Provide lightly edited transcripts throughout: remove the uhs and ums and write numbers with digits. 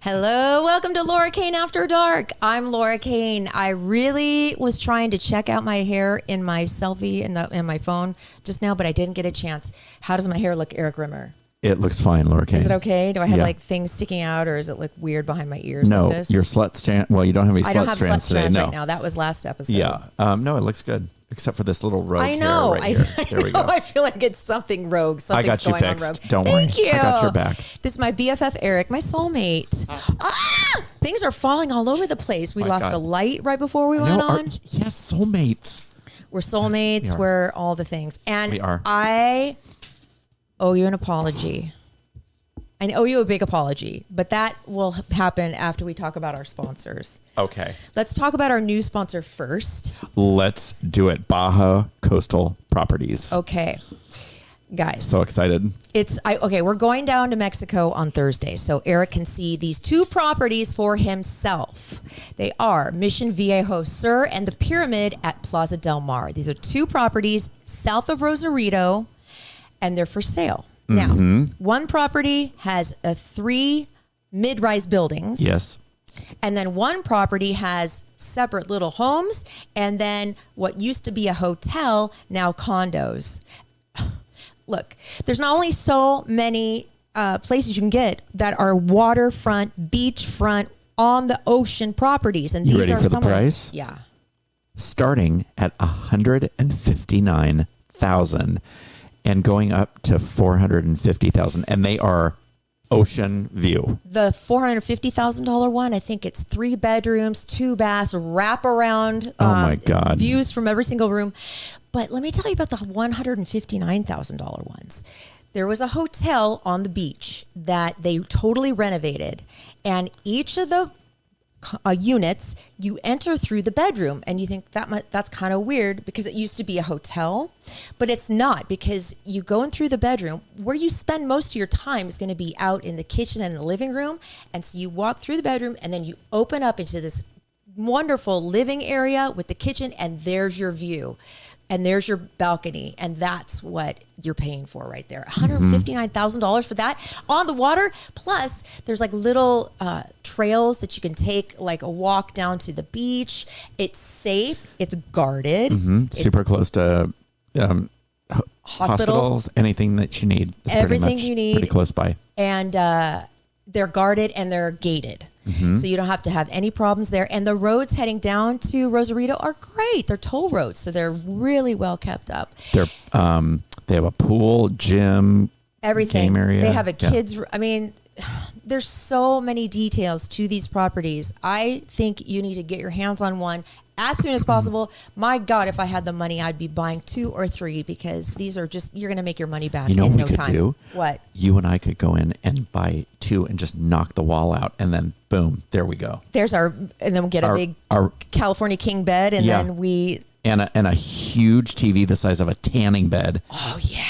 Hello, welcome to Laura Kane After Dark. I'm Laura Kane. I really was trying to check out my hair in my selfie in my phone just now, but I didn't get a chance. How does my hair look, Erik Rimmer? It looks fine, Laura Kane. Is it okay? Do I have like things sticking out, or is it look weird behind my ears? No, like this? your slut strand. Well, you don't have any slut strands today. No, right now. That was last episode. Yeah. No, it looks good, except for this little rogue I know. hair right here. There we go. I feel like it's something rogue. Something's I got you going fixed. on rogue. Don't worry. Thank you. I got your back. This is my BFF Erik, my soulmate. Things are falling all over the place. We lost a light right before we went on. Yes, soulmates. We're soulmates. We're all the things. And we are. I owe you an apology. I owe you a big apology, but that will happen after we talk about our sponsors. Okay. Let's talk about our new sponsor first. Let's do it. Baja Coastal Properties. Okay. Guys. So excited. We're going down to Mexico on Thursday, so Erik can see these two properties for himself. They are Mission Viejo Sur and the Pyramid at Plaza Del Mar. These are two properties south of Rosarito, and they're for sale. Now, one property has 3 mid-rise buildings. Yes. And then one property has separate little homes, and then what used to be a hotel, now condos. Look, there's not only so many places you can get that are waterfront, beachfront, on the ocean properties. And You these ready are for the some price? Yeah. Starting at $159,000 and going up to $450,000, and they are ocean view. The $450,000 one, I think it's 3 bedrooms, 2 baths, wrap around. Oh my God! Views from every single room. But let me tell you about the $159,000 ones. There was a hotel on the beach that they totally renovated, and each of the units, you enter through the bedroom, and you think that's kind of weird because it used to be a hotel, but it's not, because you go in through the bedroom. Where you spend most of your time is going to be out in the kitchen and the living room, and so you walk through the bedroom, and then you open up into this wonderful living area with the kitchen, and there's your view. And there's your balcony, and that's what you're paying for right there. $159,000 for that on the water. Plus, there's like little trails that you can take, like a walk down to the beach. It's safe. It's guarded. Super close to hospitals. Anything that you need. Is Everything you need. Pretty close by. And they're guarded and they're gated. So you don't have to have any problems there. And the roads heading down to Rosarito are great. They're toll roads, so they're really well kept up. They have a pool, gym, everything. Game area. They have a kids. I mean, there's so many details to these properties. I think you need to get your hands on one as soon as possible. My God, if I had the money, I'd be buying 2 or 3, because these are just, you're going to make your money back in no time. You know what we could do? What? You and I could go in and buy 2 and just knock the wall out, and then boom, there we go. There's and then we'll get a big California king bed, and then and a huge TV the size of a tanning bed. Oh yeah.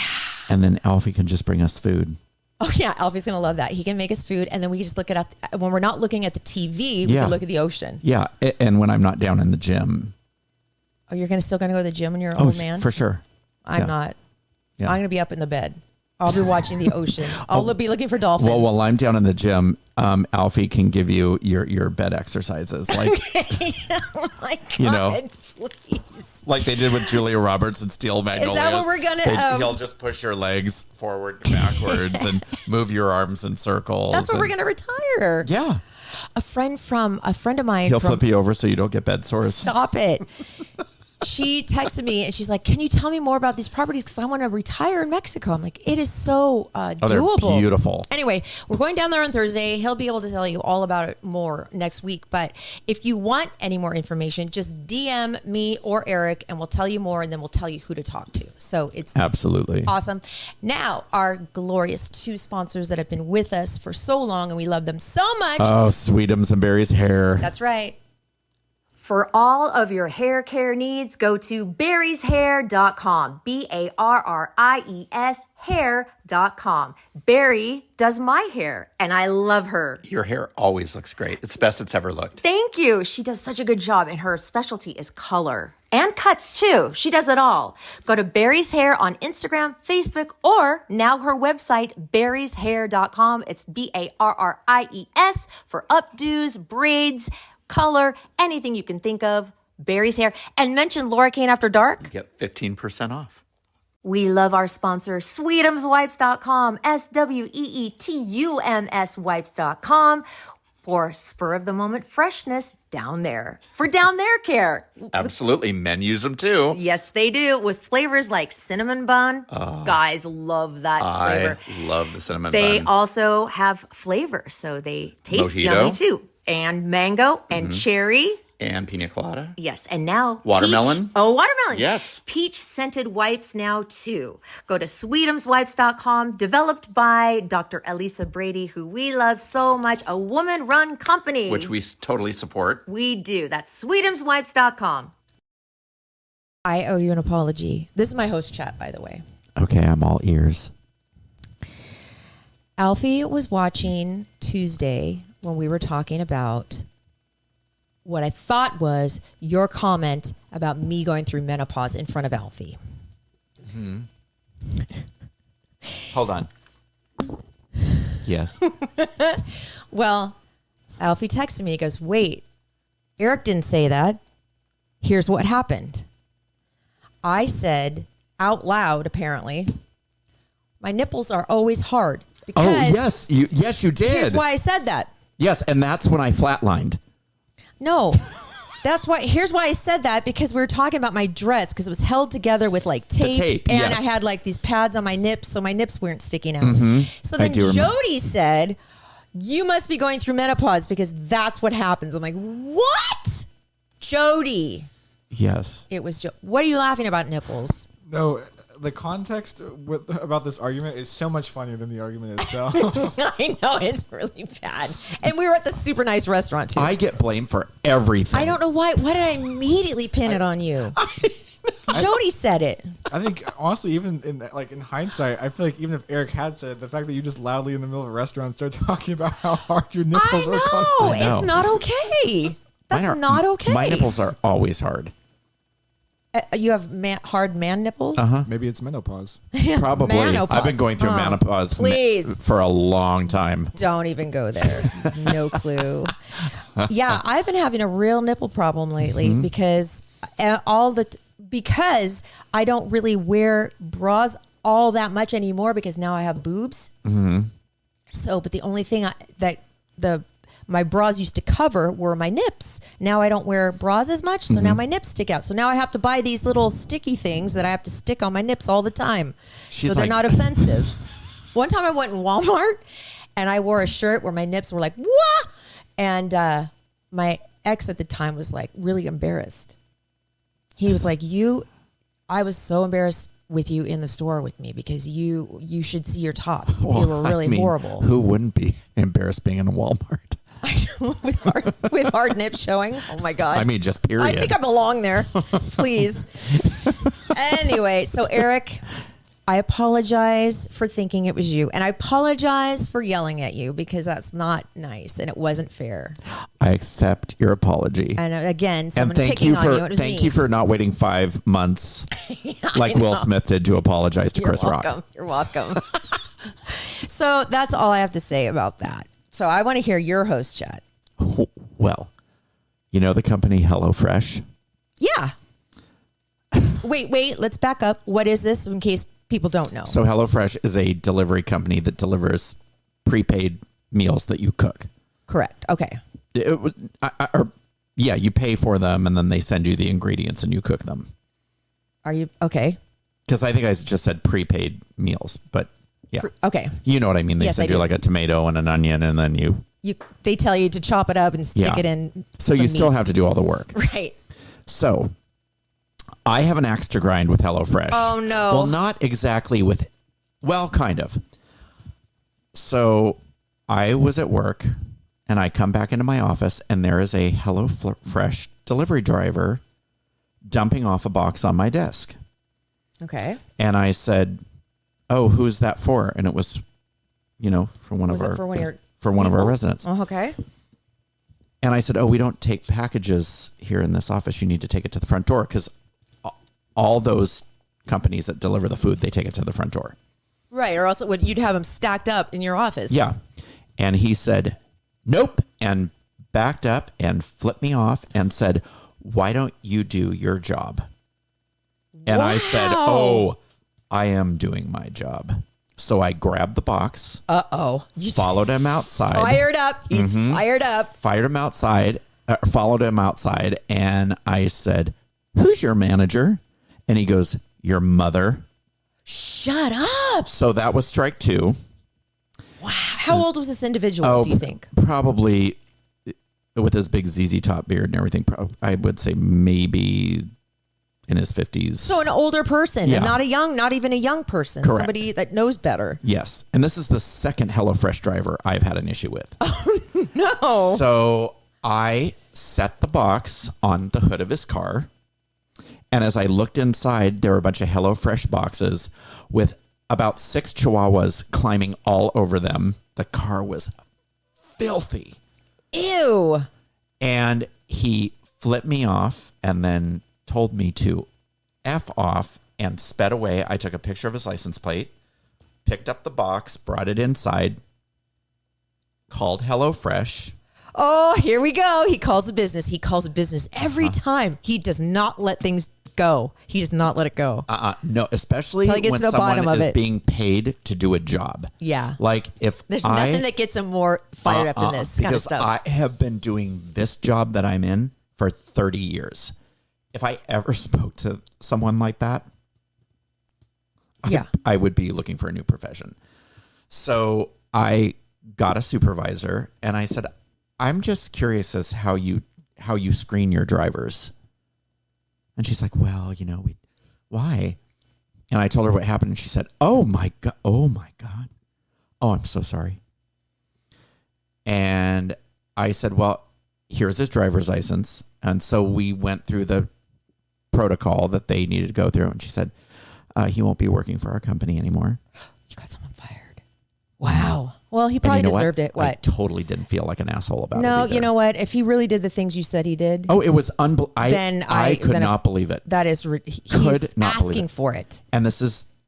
And then Alfie can just bring us food. Oh yeah, Alfie's gonna love that. He can make us food, and then we can just look at when we're not looking at the TV. We can look at the ocean. Yeah, and when I'm not down in the gym. Oh, you're still gonna go to the gym when you're an old man? For sure. I'm not. Yeah. I'm gonna be up in the bed. I'll be watching the ocean. I'll be looking for dolphins. Well, while I'm down in the gym, Alfie can give you your bed exercises, like oh my God, please. Like they did with Julia Roberts and Steel Magnolias. Is that what we're gonna? He'll just push your legs forward and backwards and move your arms in circles. That's what we're gonna retire. Yeah. A friend of mine. He'll flip you over so you don't get bed sores. Stop it. She texted me and she's like, "Can you tell me more about these properties? Because I want to retire in Mexico." I'm like, "It is so doable." They're beautiful. Anyway, we're going down there on Thursday. He'll be able to tell you all about it more next week. But if you want any more information, just DM me or Erik, and we'll tell you more, and then we'll tell you who to talk to. So it's absolutely awesome. Now, our glorious 2 sponsors that have been with us for so long, and we love them so much. Oh, Sweetums and Berries Hair. That's right. For all of your hair care needs, go to barrieshair.com. BARRIES hair.com. Barry does my hair, and I love her. Your hair always looks great. It's the best it's ever looked. Thank you. She does such a good job, and her specialty is color and cuts too. She does it all. Go to Barry's Hair on Instagram, Facebook, or now her website, barrieshair.com. It's BARRIES for updos, braids, color, anything you can think of. Barry's Hair. And mention Laura Kane After Dark. You get 15% off. We love our sponsor, Sweetumswipes.com, SWEETUMS wipes.com, for spur of the moment freshness down there. For down there care. Absolutely. Men use them too. Yes, they do. With flavors like cinnamon bun. Guys love that flavor. I love the cinnamon They bun. also have flavor, so they taste Mojito. yummy too. And mango and cherry. And pina colada. Yes, and now Watermelon? Peach. Oh, watermelon. Yes. Peach scented wipes now too. Go to sweetumswipes.com, developed by Dr. Elisa Brady, who we love so much, a woman-run company. Which we totally support. We do. That's sweetumswipes.com. I owe you an apology. This is my host chat, by the way. Okay, I'm all ears. Alfie was watching Tuesday when we were talking about what I thought was your comment about me going through menopause in front of Alfie. Hold on. Yes. Well, Alfie texted me. He goes, wait, Erik didn't say that. Here's what happened. I said out loud, apparently, my nipples are always hard. Because yes, you did. Here's why I said that. Yes, and that's when I flatlined. No, that's why. Here's why I said that, because we were talking about my dress, because it was held together with like tape, and yes. I had like these pads on my nips, so my nips weren't sticking out. So I then do remember. Jody said, "You must be going through menopause because that's what happens." I'm like, "What, Jody?" Yes. It was. What are you laughing about, nipples? No, the context about this argument is so much funnier than the argument itself. I know, it's really bad. And we were at the super nice restaurant too. I get blamed for everything. I don't know why. Why did I immediately pin it on you? Jody said it. I think honestly, even in hindsight, I feel like even if Erik had said it, the fact that you just loudly in the middle of a restaurant start talking about how hard your nipples are constantly. I know. It's not okay. That's not okay. My nipples are always hard. You have hard man nipples? Maybe it's menopause. Probably. Menopause. I've been going through menopause please. for a long time. Don't even go there. No clue. Yeah, I've been having a real nipple problem lately because because I don't really wear bras all that much anymore because now I have boobs. So, but the only thing my bras used to cover were my nips. Now I don't wear bras as much, so now my nips stick out. So now I have to buy these little sticky things that I have to stick on my nips all the time. So they're not offensive. One time I went in Walmart and I wore a shirt where my nips were like, wah! And my ex at the time was like really embarrassed. He was like, I was so embarrassed with you in the store with me because you should see your top. You were really horrible. Who wouldn't be embarrassed being in Walmart? with hard nips showing. Oh my God. I mean, just period. I think I belong there. Please. Anyway, so Erik, I apologize for thinking it was you. And I apologize for yelling at you because that's not nice and it wasn't fair. I accept your apology. And again, someone thank picking you on for you. It was thank me. you for not waiting 5 months like Will Smith did to apologize to Chris Rock. You're welcome. So that's all I have to say about that. So I want to hear your host chat. Well, you know the company HelloFresh? Yeah. Wait, let's back up. What is this in case people don't know? So HelloFresh is a delivery company that delivers prepaid meals that you cook. Correct. Okay. You pay for them and then they send you the ingredients and you cook them. Are you okay? Because I think I just said prepaid meals, but yeah. Okay. You know what I mean? They Yes, send I you do. like a tomato and an onion and then They tell you to chop it up and stick it in. So you still have to do all the work. Right. So I have an axe to grind with HelloFresh. Oh, no. Well, not exactly kind of. So I was at work and I come back into my office and there is a HelloFresh delivery driver dumping off a box on my desk. Okay. And I said, "Oh, who's that for?" And it was, for one Was of it our for one of your for one of our people? residents. Oh, okay. And I said, "Oh, we don't take packages here in this office. You need to take it to the front door because all those companies that deliver the food, they take it to the front door." Right. Or else you'd have them stacked up in your office. Yeah. And he said, "Nope," and backed up and flipped me off and said, "Why don't you do your job?" And I said, Wow. "Oh, I am doing my job." So I grabbed the box, Uh-oh. followed him outside, Fired up. He's fired up. fired him outside, followed him outside, and I said, "Who's your manager?" And he goes, "Your mother." Shut up. So that was strike 2. Wow. How old was this individual, do you think? Probably with his big ZZ Top beard and everything. I would say maybe in his 50s. So an older person, Yeah. and not even a young person. Correct. Somebody that knows better. Yes. And this is the second HelloFresh driver I've had an issue with. No. So I set the box on the hood of his car. And as I looked inside, there were a bunch of HelloFresh boxes with about 6 chihuahuas climbing all over them. The car was filthy. Ew. And he flipped me off and then told me to F off and sped away. I took a picture of his license plate, picked up the box, brought it inside, called HelloFresh. Oh, here we go. He calls a business. He calls a business every time. He does not let things go. He does not let it go. No, especially Till he gets when to the bottom someone of is it. being paid to do a job. Yeah. Like if There's I, nothing that gets him more fired up than this kind of because stuff. I have been doing this job that I'm in for 30 years. If I ever spoke to someone like that, Yeah. I would be looking for a new profession. So I got a supervisor and I said, "I'm just curious as how you screen your drivers." And she's like, "Well, why?" And I told her what happened and she said, "Oh my God. Oh my God. Oh, I'm so sorry." And I said, "Well, here's his driver's license." And so we went through the protocol that they needed to go through. And she said, "He won't be working for our company anymore." You got someone fired. Wow. Well, he probably And you know deserved what? it. What? I totally didn't feel like an asshole about it. No, either. you know what? If he really did the things you said he did, Oh, it was unbelievable. Then I could then not believe it. that is he's not believe asking it. for it. And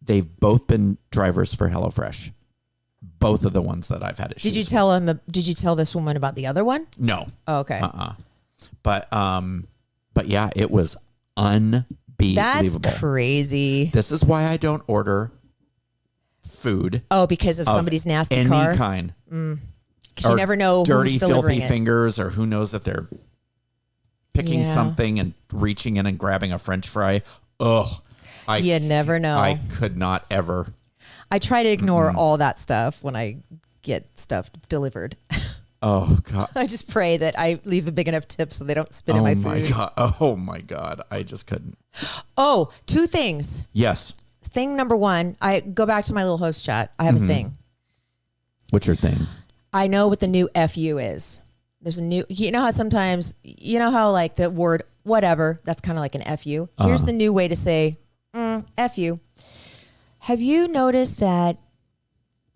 they've both been drivers for HelloFresh. Both of the ones that I've had issues. Did you tell him? Did you tell this woman about the other one? No. Oh, okay. But yeah, it was unbelievable. That's crazy. This is why I don't order food Oh, because of somebody's nasty any car. kind. Because you Or never know dirty, who's delivering filthy it. fingers, or who knows that they're picking Yeah. something and reaching in and grabbing a French fry. Ugh. You never know. I could not ever. I try to ignore all that stuff when I get stuff delivered. Oh God. I just pray that I leave a big enough tip so they don't spit in my food. God. Oh my God. I just couldn't. Oh, 2 things. Yes. Thing number 1, I go back to my little host chat. I have a thing. What's your thing? I know what the new FU is. There's a new, how sometimes, like the word whatever, that's kind of like an FU. Here's the new way to say FU. Have you noticed that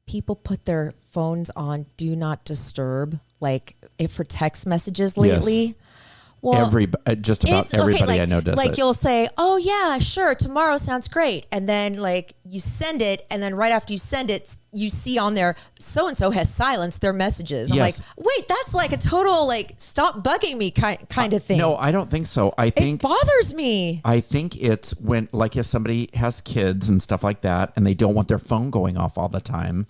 people put their phones on do not disturb, like if for text messages lately? Well, Just about everybody I know does like it. you'll say, "Oh yeah, sure, tomorrow sounds great," and then like you send it, and then right after you send it, you see on there so and so has silenced their messages. I'm Yes. like, wait, that's like a total like stop bugging me kind of thing. No, I don't think so. I it think bothers me. I think it's when, like, if somebody has kids and stuff like that, and they don't want their phone going off all the time.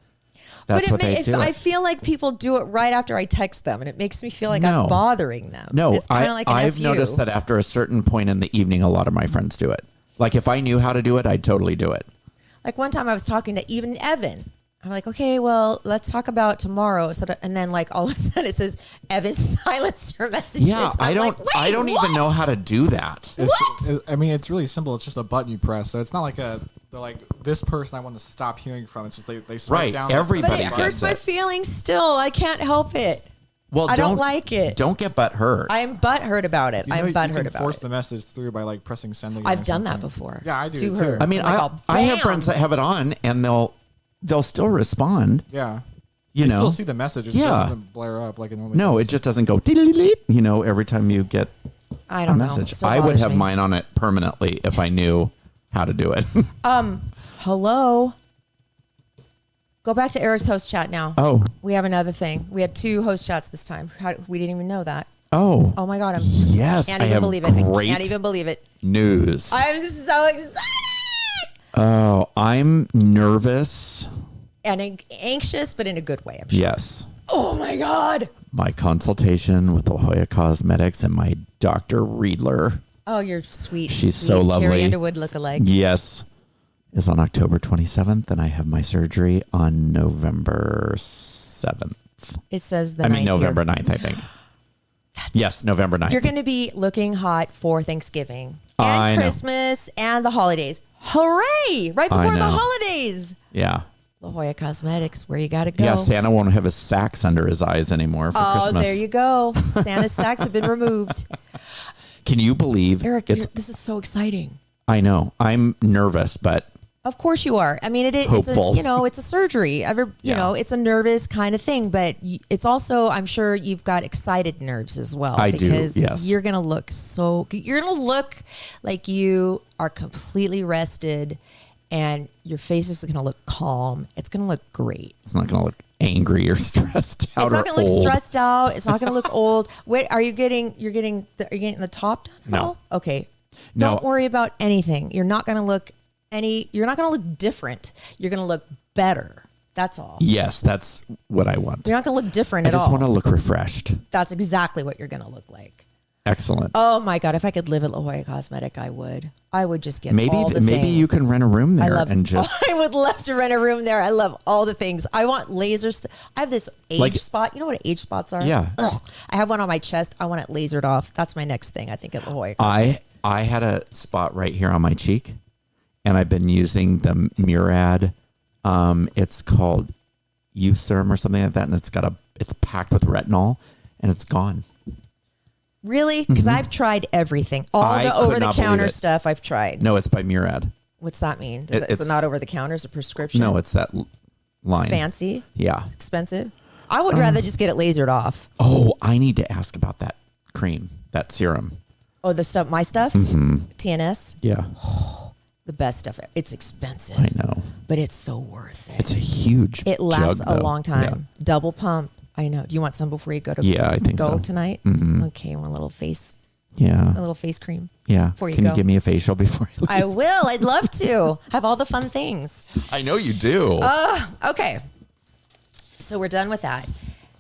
That's what they do. I feel like people do it right after I text them, and it makes me feel like No. I'm bothering them. No, it's kind of like an I've FU. noticed that after a certain point in the evening, a lot of my friends do it. Like if I knew how to do it, I'd totally do it. Like one time I was talking to even Evan. I'm like, okay, well, let's talk about tomorrow. And then like all of a sudden it says, Evan silenced your messages. Yeah, I'm I don't. like, wait, I don't what? even know how to do that. It's really simple. It's just a button you press. So it's not like they're like, this person I want to stop hearing from. It's just they swipe Right, down. But everybody it gets hurts my it. feelings still. I can't help it. Well, I don't like it. Don't get butt hurt. I'm butthurt about it. You know, I'm you butthurt can about force it. the message through by like pressing send again. I've or done that something. before. Yeah, I do to too. her. I mean, I'm like, I have bam. friends that have it on, and they'll still respond. Yeah. You know, still see the message. It just doesn't blare up like it normally No, does. it just doesn't go. You know, every time you get I a don't know. message. Still I would bothers have me. mine on it permanently if I knew how to do it. Hello. Go back to Eric's host chat now. Oh. We have another thing. We had 2 host chats this time. We didn't even know that. Oh. Oh my God. Yes, Can't I even have believe it. I great can't even believe it. news. I'm so excited. Oh, I'm nervous. And anxious, but in a good way, I'm sure. Yes. Oh my God. My consultation with Jolla Cosmetics and my Dr. Riedler. Oh, you're sweet. She's sweet. so lovely. Carrie Underwood lookalike. Yes. Is on October 27th, and I have my surgery on November 7th. It says the I mean, 9th November here. 9th, I think. Yes, November 9th. You're going to be looking hot for Thanksgiving I and know. Christmas and the holidays. Hooray! Right before the know. holidays. Yeah. La Jolla Cosmetics, where you got to go. Yeah, Santa won't have his sacks under his eyes anymore for Oh, Christmas. there you go. Santa's sacks have been removed. Can you believe Eric, it's this is so exciting. I know. I'm nervous, but Of course you are. I mean, it's Hopeful. it's a surgery. It's a nervous kind of thing, but it's also, I'm sure you've got excited nerves as well. I do, because yes. you're going to look like you are completely rested and your face is going to look calm. It's going to look great. it's not going to look angry or stressed out It's not or going to look old. stressed out. It's not going to look old. Wait, are you getting the top done? at No. all? Okay. No. Don't worry about anything. You're not going to look different. You're going to look better. That's all. Yes, that's what I want. You're not going to look different I at just all. want to look refreshed. That's exactly what you're going to look like. Excellent. Oh my God. If I could live at La Jolla Cosmetic, I would. I would just get maybe all the maybe things. you can rent a room I there love and just I would love to rent a room there. I love all the things. I want laser I have this age Like- spot. You know what age spots are? Yeah. Ugh. I have one on my chest. I want it lasered off. That's my next thing, I think, at La Jolla. I had a spot right here on my cheek, and I've been using the Murad. It's called Eucerum or something like that, and it's packed with retinol, and it's gone. Really? Because I've tried everything. All I the could not over-the-counter believe it. stuff I've tried. No, it's by Murad. What's that mean? Is It's it not over-the-counter? Is it a prescription? No, it's that line. Fancy? Yeah. Expensive? I would rather just get it lasered off. Oh, I need to ask about that cream, that serum. Oh, the stuff, my stuff? TNS? Yeah, The best stuff. It's expensive. I know. But it's so worth it. It's a huge. It lasts jug, a though. long time. Double pump. I know. Do you want some before you go to Yeah, I think go so. tonight? Okay, I want a little face cream. Yeah. Before you Can go. you give me a facial before you leave? I will. I'd love to. Have all the fun things. I know you do. Okay. So we're done with that.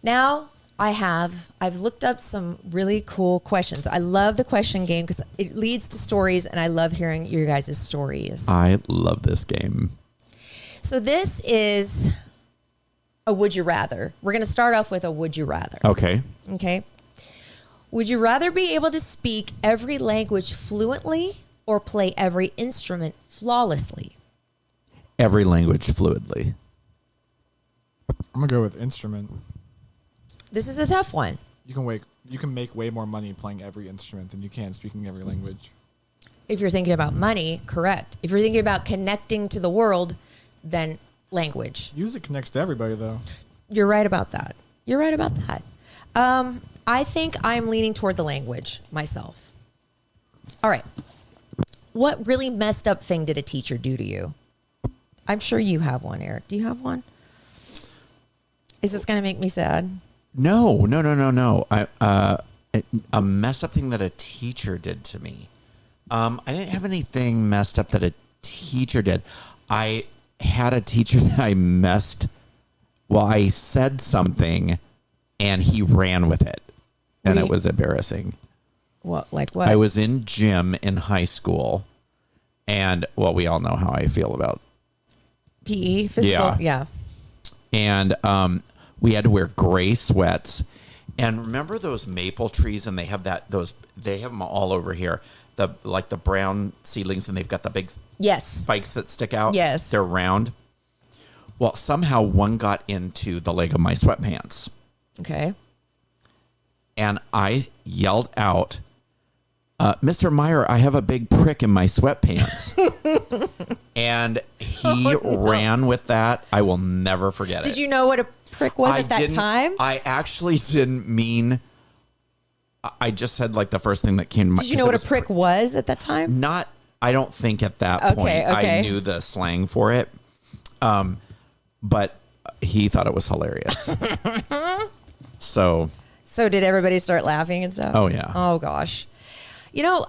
Now I've looked up some really cool questions. I love the question game because it leads to stories and I love hearing your guys' stories. I love this game. So this is a would you rather. We're going to start off with a would you rather. Okay. Okay. Would you rather be able to speak every language fluently or play every instrument flawlessly? Every language fluidly. I'm gonna go with instrument. This is a tough one. You can make way more money playing every instrument than you can speaking every language. If you're thinking about money, correct. If you're thinking about connecting to the world, then language. Music connects to everybody though. You're right about that. You're right about that. I think I'm leaning toward the language myself. All right. What really messed up thing did a teacher do to you? I'm sure you have one, Eric. Do you have one? Is this going to make me sad? No. A messed up thing that a teacher did to me. I didn't have anything messed up that a teacher did. I had a teacher that I said something and he ran with it. And Were it you- was embarrassing. What? Like what? I was in gym in high school, and well, we all know how I feel about. PE? Physical? Yeah. And we had to wear gray sweats. And remember those maple trees, and they have them all over here. The brown seedlings, and they've got the big Yes. spikes that stick out. Yes. They're round. Well, somehow one got into the leg of my sweatpants. Okay. and I yelled out, Mr. Meyer, I have a big prick in my sweatpants. And he ran with that. I will never forget it. Did you know what a prick was at that time? I actually didn't mean. I just said like the first thing that came to my. Did you know what a prick was at that time? Not. I don't think at that point I knew the slang for it. But he thought it was hilarious. So did everybody start laughing and stuff? Oh, yeah. Oh gosh. You know,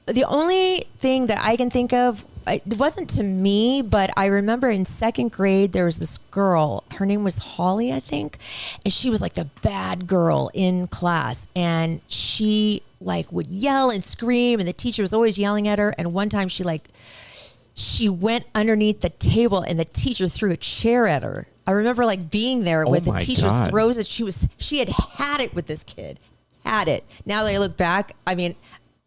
the only thing that I can think of, it wasn't to me, but I remember in second grade, there was this girl. Her name was Holly, I think. And she was like the bad girl in class. And she like would yell and scream. And the teacher was always yelling at her. And one time she went underneath the table and the teacher threw a chair at her. I remember like being there with the teacher God. throws it. She had it with this kid. Had it. Now that I look back, I mean,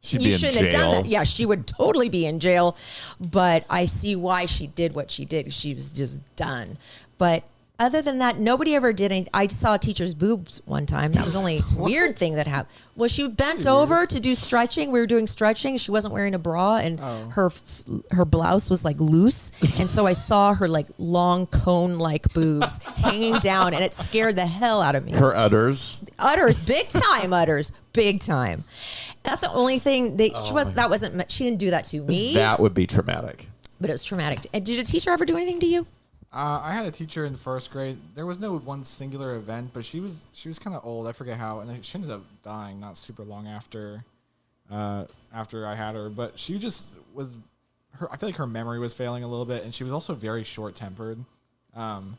she'd you be in shouldn't have done jail. that. Yeah, she would totally be in jail. But I see why she did what she did. She was just done. But other than that, nobody ever did anything. I saw a teacher's boobs one time. That was the only weird thing that happened. Well, she bent over to do stretching. We were doing stretching. She wasn't wearing a bra, and her blouse was like loose. And so I saw her like long cone-like boobs hanging down, and it scared the hell out of me. her udders. Udders, big time udders, big time. That's the only thing she didn't do that to me, That would be traumatic. but it was traumatic. And did a teacher ever do anything to you? I had a teacher in first grade. There was no one singular event, but she was kind of old. I forget how, and she ended up dying not super long after I had her. But she just was. I feel like her memory was failing a little bit, and she was also very short tempered, and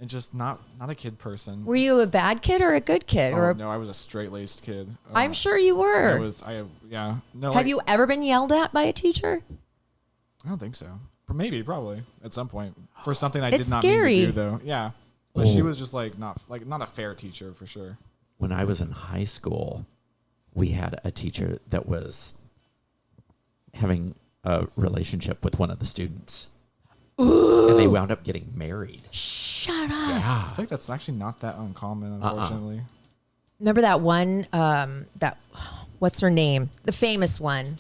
just not a kid person. Were you a bad kid or a good kid? No, I was a straight laced kid. I'm sure you were. Have you ever been yelled at by a teacher? I don't think so. Maybe, probably at some point for something I It's did not scary. mean to do, though. Yeah, but she was just like not a fair teacher for sure. When I was in high school, we had a teacher that was having a relationship with one of the students. Ooh. And they wound up getting married. Shut up. Yeah. I think that's actually not that uncommon, unfortunately. Remember that one, what's her name? The famous one.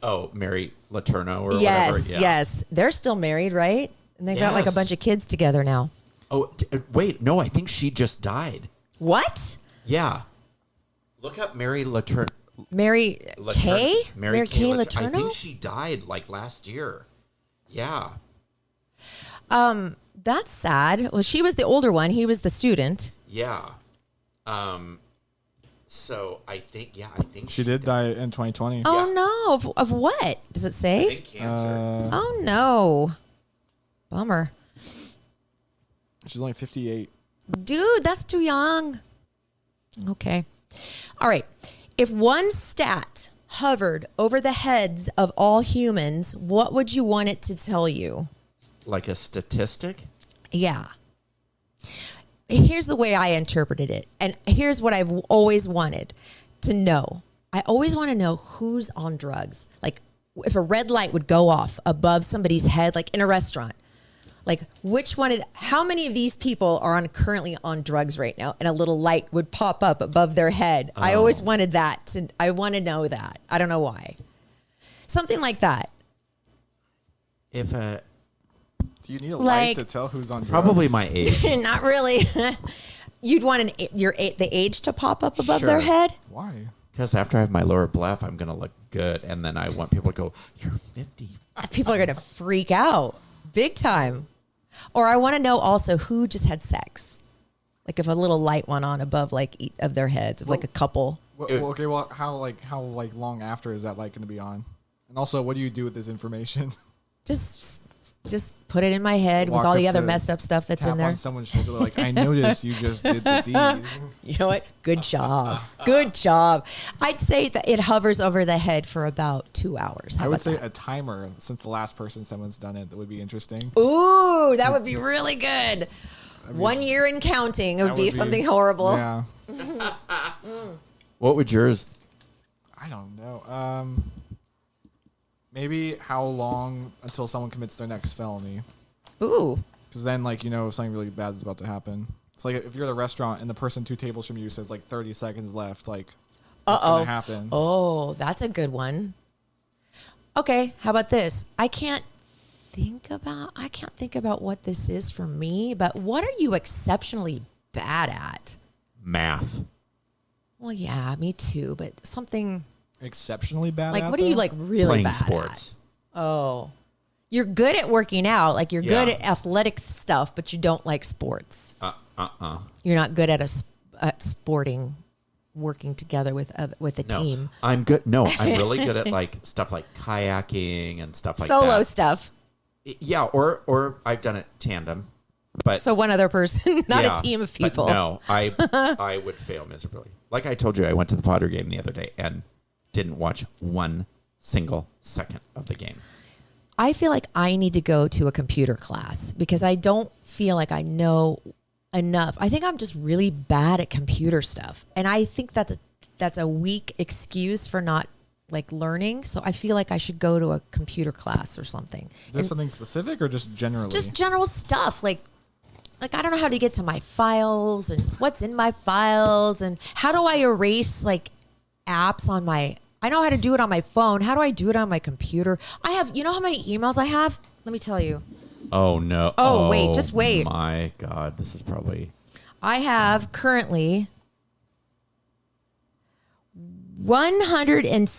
Oh, Mary Letourneau or whatever. Yes. They're still married, right? And they've got like a bunch of kids together now. Oh, wait. No, I think she just died. What? Yeah. Look up Mary Letourneau. Mary Kay? Mary Kay Letourneau? I think she died like last year. Yeah. That's sad. Well, she was the older one. He was the student. Yeah. So I think She did die in 2020. Oh, no. Of what? Does it I say? think cancer. Oh, no. Bummer. She's only 58. Dude, that's too young. Okay. All right. If one stat hovered over the heads of all humans, what would you want it to tell you? Like a statistic? Yeah. Here's the way I interpreted it. And here's what I've always wanted to know. I always want to know who's on drugs. Like if a red light would go off above somebody's head, like in a restaurant, like how many of these people are currently on drugs right now? And a little light would pop up above their head. I always wanted that. I want to know that. I don't know why. Something like that. Do you need a light to tell who's on drugs? Probably my age. Not really. You'd want the age to pop up above their head? Why? Because after I have my lower bleph, I'm going to look good. And then I want people to go, you're 50. People are going to freak out big time. Or I want to know also who just had sex. Like if a little light went on above of their heads of like a couple. How long after is that light going to be on? And also, what do you do with this information? Just put it in my head with all the other messed up stuff that's in there. Tap on someone's shoulder like, I noticed you just did the deed. You know what? Good job. Good job. I'd say that it hovers over the head for about 2 hours. I would say a timer since the last person someone's done it. That would be interesting. Ooh, that would be really good. 1 year and counting would be something horrible. Yeah. What would yours? I don't know. Maybe how long until someone commits their next felony? Ooh. Because then, if something really bad is about to happen. It's like if you're at a restaurant and the person 2 tables from you says like 30 seconds left, like what's going to happen? Oh, that's a good one. Okay, how about this? I can't think about what this is for me, but what are you exceptionally bad at? Math. Well, yeah, me too, but something Exceptionally bad like at, what are you though? like really Playing bad sports. at? Oh. You're good at working out, like you're good Yeah. at athletic stuff, but you don't like sports. You're not good at sporting, working together with a No, team. I'm good. No, I'm really good at like stuff like kayaking and stuff like Solo that. stuff. Yeah, or I've done it tandem, but So one other person, not yeah, a team of but people. no, I would fail miserably. Like I told you, I went to the Potter game the other day and didn't watch one single second of the game. I feel like I need to go to a computer class because I don't feel like I know enough. I think I'm just really bad at computer stuff. And I think that's a weak excuse for not like learning. So I feel like I should go to a computer class or something. Is there something specific or just generally? Just general stuff like I don't know how to get to my files and what's in my files and how do I erase like apps on my I know how to do it on my phone. How do I do it on my computer? I have, you know how many emails I have? Let me tell you. Oh no! Oh, wait, just wait. My God, this is probably I have currently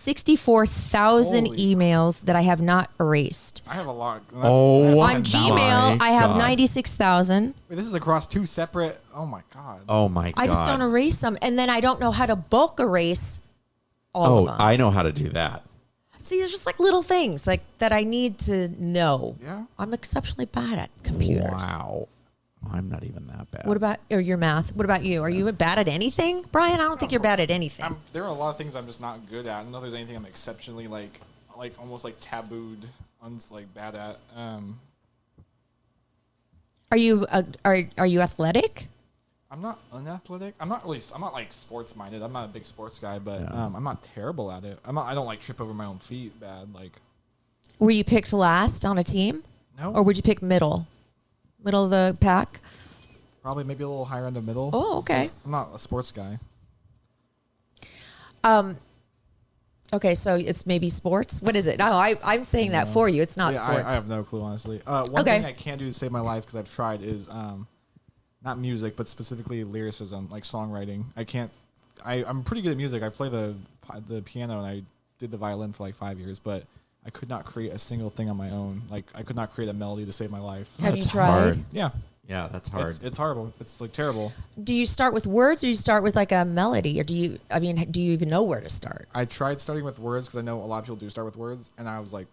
164,000 Holy. emails that I have not erased. I have a lot. Oh, On 10,000. Gmail, I have God. 96,000. Wait, this is across 2 separate. Oh my God. oh my God. I just don't erase them. And then I don't know how to bulk erase all of them. I know how to do that. See, there's just like little things like that I need to know. Yeah. I'm exceptionally bad at computers. Wow, I'm not even that bad. What about or your math? What about you? Are you bad at anything, Brian? I don't think you're bad at anything. There are a lot of things I'm just not good at. I don't know if there's anything I'm exceptionally like almost like tabooed, like bad at. Are you athletic? I'm not unathletic. I'm not like sports minded. I'm not a big sports guy, but I'm not terrible at it. I don't like trip over my own feet bad. Like, Were you picked last on a team? no, Or would you pick middle of the pack? probably maybe a little higher in the middle. Oh, okay. I'm not a sports guy. Okay, so it's maybe sports. What is it? No, I'm saying that for you. It's not Yeah, sports. I have no clue, honestly. One Okay. thing I can't do to save my life because I've tried is not music, but specifically lyricism, like songwriting. I'm pretty good at music. I play the piano and I did the violin for like 5 years, but I could not create a single thing on my own. Like I could not create a melody to save my life. Have you That's tried? hard. Yeah, Yeah, that's hard. it's horrible. It's like terrible. Do you start with words or you start with like a melody? Or do you even know where to start? I tried starting with words because I know a lot of people do start with words, and I was like,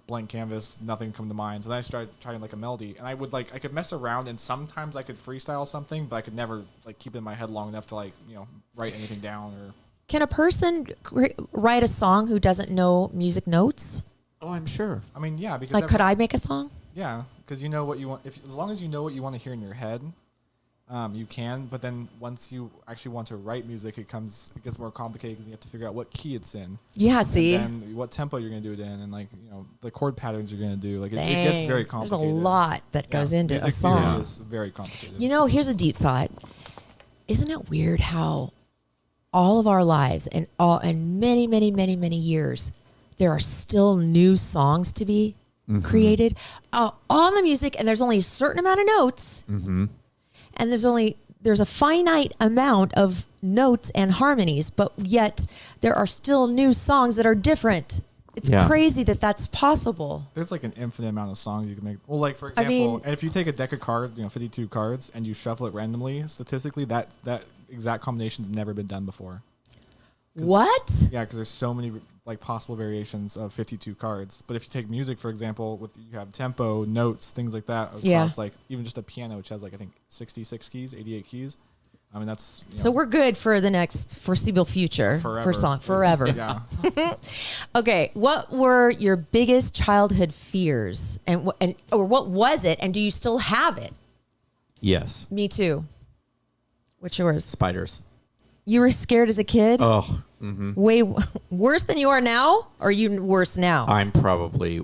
blank canvas, nothing come to mind. So then I started trying like a melody, and I could mess around, and sometimes I could freestyle something, but I could never like keep it in my head long enough to like write anything down or. Can a person write a song who doesn't know music notes? oh, I'm sure. I mean, yeah, because Like, could I make a song? Yeah, because you know what you want. As long as you know what you want to hear in your head, you can. But then once you actually want to write music, it gets more complicated because you have to figure out what key it's in. Yeah, see? And then what tempo you're going to do it in, and like the chord patterns you're going to do. Like it gets very There's complicated. a lot that goes into music a song. theory is very complicated. Here's a deep thought. Isn't it weird how all of our lives and many, many, many, many years, there are still new songs to be created on the music, and there's only a certain amount of notes, and there's a finite amount of notes and harmonies, but yet there are still new songs that are different. It's crazy that that's possible. There's like an infinite amount of songs you can make. Well, like for example, mean- if you take a deck of cards, 52 cards, and you shuffle it randomly, statistically, that exact combination's never been done before. What? Yeah, because there's so many like possible variations of 52 cards. But if you take music, for example, you have tempo, notes, things like that across like even just a piano, which has like I think 66 keys, 88 keys. I mean that's So we're good for the next foreseeable future for song forever. Yeah. Okay, what were your biggest childhood fears, or what was it, and do you still have it? Yes. Me too. What's yours? Spiders. You were scared as a kid? Oh, Way worse than you are now? Or are you worse now? I'm probably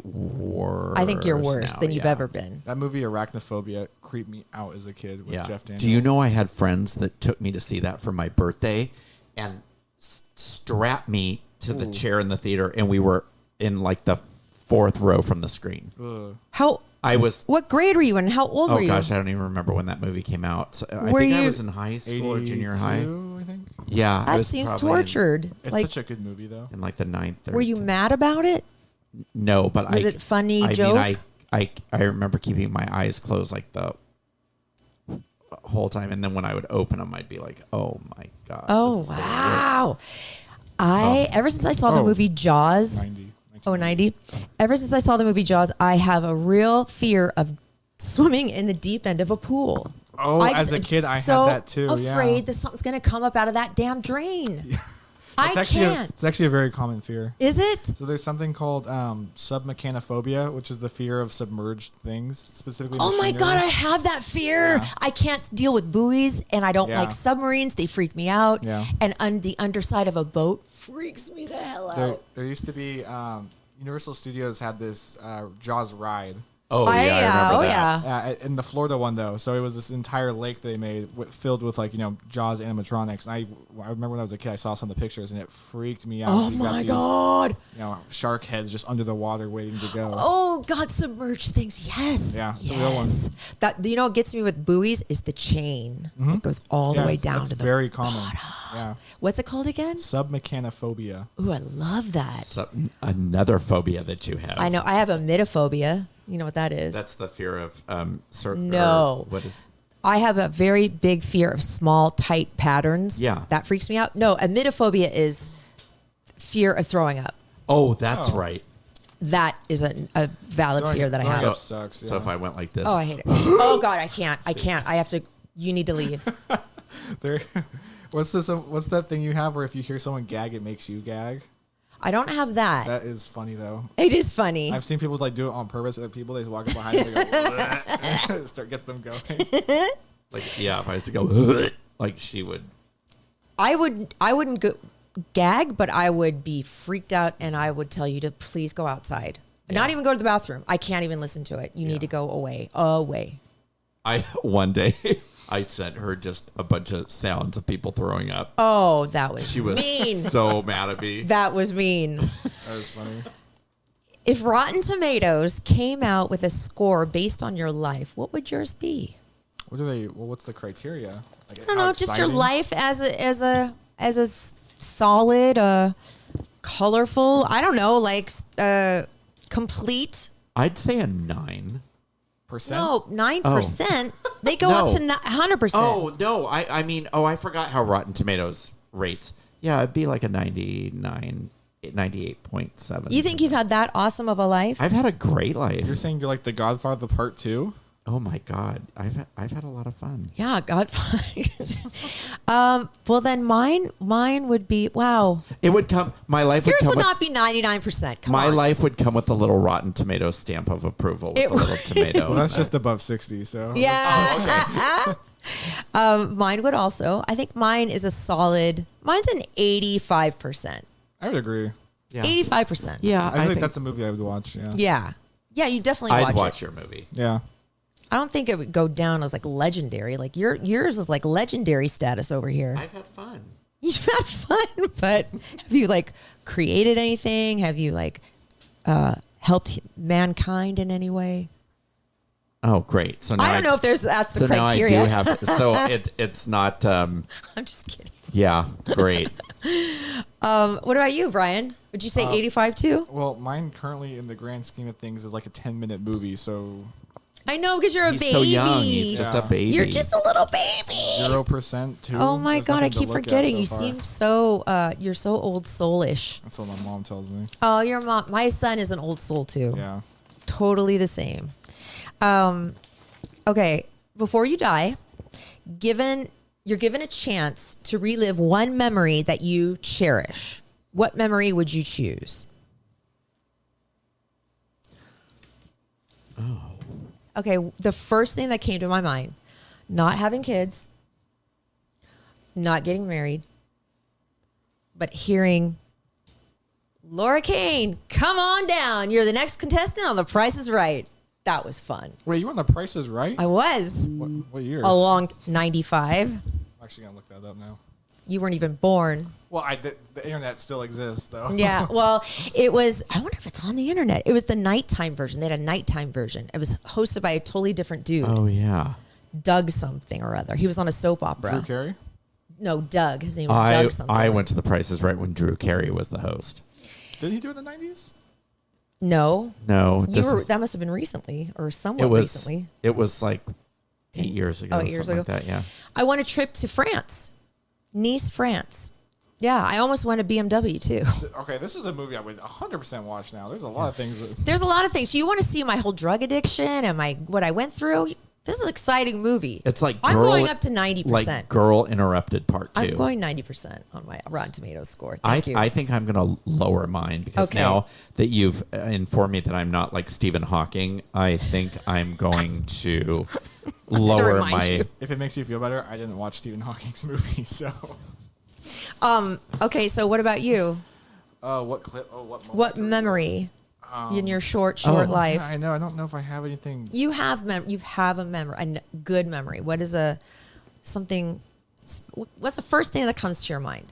worse. I think you're worse now, than you've yeah. ever been. That movie Arachnophobia creeped me out as a kid with Yeah. Jeff Daniels. Do you know I had friends that took me to see that for my birthday and strapped me to the chair in the theater, and we were in like the 4th row from the screen. Ugh. I was. What grade were you in? How old Oh were you? gosh, I don't even remember when that movie came out. So I Were think I you- was in high school or junior high. 82, I think. Yeah, I That was seems probably tortured. It's Like, such a good movie, though. in like the 9th. Or were you mad about it? No, but Was it funny joke? mean, I remember keeping my eyes closed like the whole time, and then when I would open them, I'd be like, "Oh my god!" Oh this is the worst. wow! Ever since I saw the Oh. movie Jaws, 90. oh 90, ever since I saw the movie Jaws, I have a real fear of swimming in the deep end of a pool. Oh, I as a am kid, I had so that too. Afraid Yeah. that something's gonna come up out of that damn drain. I It's can't. it's actually a very common fear. Is it? So there's something called submechanophobia, which is the fear of submerged things, specifically Oh my machinery. god, I have that fear. Yeah. I can't deal with buoys, and I don't Yeah. like submarines. They freak me out. Yeah. And the underside of a boat freaks me the hell out. There used to be Universal Studios had this Jaws ride. Oh yeah, I remember that. yeah. In the Florida one though, so it was this entire lake they made filled with like Jaws animatronics. And I remember when I was a kid, I saw some of the pictures and it freaked me out. Oh You got my these, god. shark heads just under the water waiting to go. Oh god, submerged things. Yes. Yeah, it's a yes. real one. That what gets me with buoys is the chain. It goes all the way down it's to the very common. Yeah, What's it called again? submechanophobia. Ooh, I love that. So, another phobia that you have. I know. I have a mytophobia. You know what that is? That's the fear of No. What is? I have a very big fear of small, tight patterns. Yeah. That freaks me out. No, a mytophobia is fear of throwing up. Oh, that's Oh. right. That is a valid fear that I Throwing have. up sucks. So yeah. if I went like this, Oh, I hate it. Oh god, I can't. I can't. I have to. You need to leave. There, what's this? What's that thing you have where if you hear someone gag, it makes you gag? I don't have that. That is funny though. It is funny. I've seen people like do it on purpose. Other people they just walk up behind them, they go, start gets them going. like yeah, if I was to go, like she would. I wouldn't go gag, but I would be freaked out, and I would tell you to please go outside. Not even go to the bathroom. I can't even listen to it. You need to go away. Away. One day I sent her just a bunch of sounds of people throwing up. Oh, that was She was mean. so mad at me. That was mean. That was funny. If Rotten Tomatoes came out with a score based on your life, what would yours be? What do they? Well, what's the criteria? Like, I don't know, just your life as a solid, colorful. I don't know, like complete. I'd say a 9. No, 9%. They go up to 100%. Oh no, I mean, I forgot how Rotten Tomatoes rates. Yeah, it'd be like a 98.7. You think you've had that awesome of a life? I've had a great life. You're saying you're like the Godfather Part 2? Oh my god, I've had a lot of fun. Yeah, God. Well, then mine would be wow. It would come. My life would Yours come. would with, not be 99%. Come my on. life would come with a little Rotten Tomato stamp of approval with It a little tomato. Well, that's just above 60. So Yeah. Mine would also. I think mine is a solid. Mine's an 85%. I would agree. Yeah. 85%. Yeah, I think that's a movie I would watch. Yeah. Yeah. Yeah, you definitely I'd watch watch it. your movie. Yeah. I don't think it would go down as like legendary. Like yours is like legendary status over here. I've had fun. You've had fun, but have you like created anything? Have you like helped mankind in any way? Oh, great! So now I don't know if that's the so criteria. now I do have. So it's not. I'm just kidding. Yeah, great. What about you, Brian? Would you say 85 too? Well, mine currently, in the grand scheme of things, is like a 10-minute movie. So I know because you're a He's baby. so young. He's just a Yeah. baby. You're just a little baby. 0% too. Oh my There's god, I nothing to keep look at forgetting. so You far. seem so you're so old soulish. That's what my mom tells me. Oh, your mom. My son is an old soul too. Yeah. Totally the same. Okay, before you die, you're given a chance to relive one memory that you cherish. What memory would you choose? Oh. Okay, the first thing that came to my mind, not having kids, not getting married, but hearing Laura Kane, come on down. You're the next contestant on The Price is Right. That was fun. Wait, you won The Price is Right? I was. What year? Along 95. I'm actually going to look that up now. You weren't even born. Well, the internet still exists, though. Yeah, well, it was, I wonder if it's on the internet. It was the nighttime version. They had a nighttime version. It was hosted by a totally different dude. Oh, yeah. Doug something or other. He was on a soap opera. Drew Carey? No, Doug. His name was Doug something. I went to The Price is Right when Drew Carey was the host. Did he do it in the 90s? No. No. That must have been recently or somewhat recently. It was like 8 years ago. 8 years ago. Like that, yeah. I won a trip to France. Nice, France. Yeah, I almost won a BMW too. Okay, this is a movie I would 100% watch now. There's a lot of things. There's a lot of things. You want to see my whole drug addiction and what I went through? This is an exciting movie. It's like I'm going up to 90%. Like Girl Interrupted Part 2. I'm going 90% on my Rotten Tomatoes score. Thank you. I think I'm going to lower mine because now that you've informed me that I'm not like Stephen Hawking, I think I'm going to lower my. You. If it makes you feel better, I didn't watch Stephen Hawking's movie, so. Okay, so what about you? What clip? Oh, What memory in your short life? Yeah, I know. I don't know if I have anything. You have a memory, a good memory. What is what's the first thing that comes to your mind?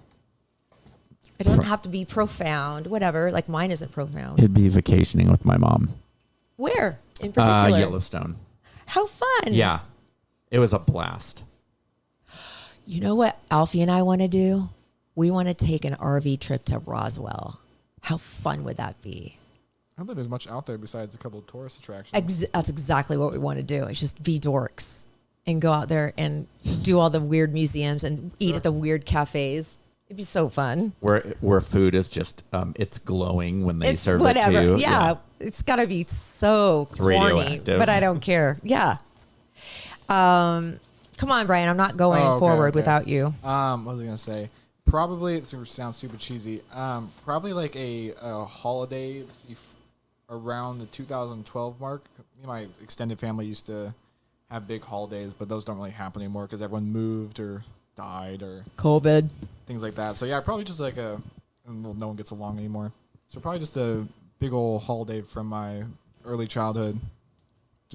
It doesn't have to be profound, whatever. Like mine isn't profound. It'd be vacationing with my mom. Where in particular? Yellowstone. How fun. Yeah. It was a blast. You know what Alfie and I want to do? We want to take an RV trip to Roswell. How fun would that be? I don't think there's much out there besides a couple of tourist attractions. That's exactly what we want to do. It's just be dorks and go out there and do all the weird museums and eat at the weird cafes. It'd be so fun. Where food is just it's glowing when they serve whatever. it to you. Yeah, it's got to be so corny, radioactive. but I don't care. Yeah. Come on, Brian. I'm not going forward without you. What was I gonna say? Probably it sounds super cheesy. Probably like a holiday around the 2012 mark. Me and my extended family used to have big holidays, but those don't really happen anymore because everyone moved or died or COVID, things like that. So yeah, probably just like no one gets along anymore. So probably just a big old holiday from my early childhood.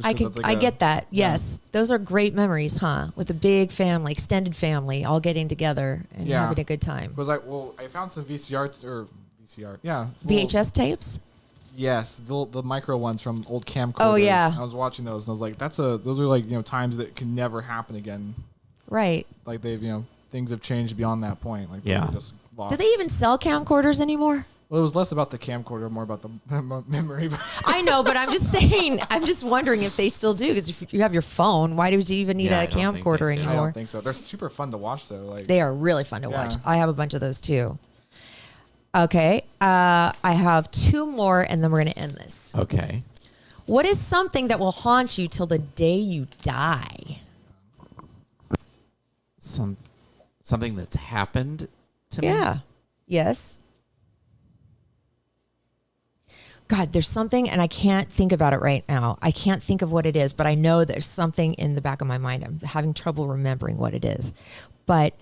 I get that. Yes, those are great memories, huh? With a big family, extended family, all getting together and having a good time. Was I found some VCR, yeah, VHS tapes. Yes, the micro ones from old camcorders. Oh yeah, I was watching those and I was like, those are like times that can never happen again. Right. Like they've things have changed beyond that point. Like yeah. Just lost. Do they even sell camcorders anymore? Well, it was less about the camcorder, more about the memory. I know, but I'm just saying. I'm just wondering if they still do. Because if you have your phone, why would you even need a camcorder anymore? I don't think so. They're super fun to watch, though. Like they are really fun to watch. I have a bunch of those too. Okay, I have two more, and then we're going to end this. Okay. What is something that will haunt you till the day you die? Something that's happened to me? Yeah. Yes. God, there's something, and I can't think about it right now. I can't think of what it is, but I know there's something in the back of my mind. I'm having trouble remembering what it is. But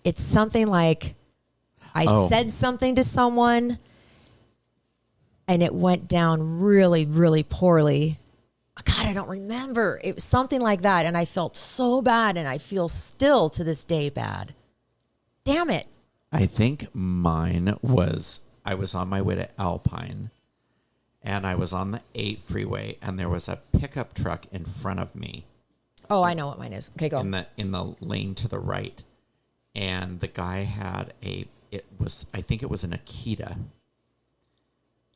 it's something like I said something to someone, and it went down really, really poorly. God, I don't remember. It was something like that, and I felt so bad, and I feel still to this day bad. Damn it. I think mine was I was on my way to Alpine, and I was on the 8 freeway, and there was a pickup truck in front of me. Oh, I know what mine is. Okay, go. In the lane to the right, and the guy had I think it was an Akita,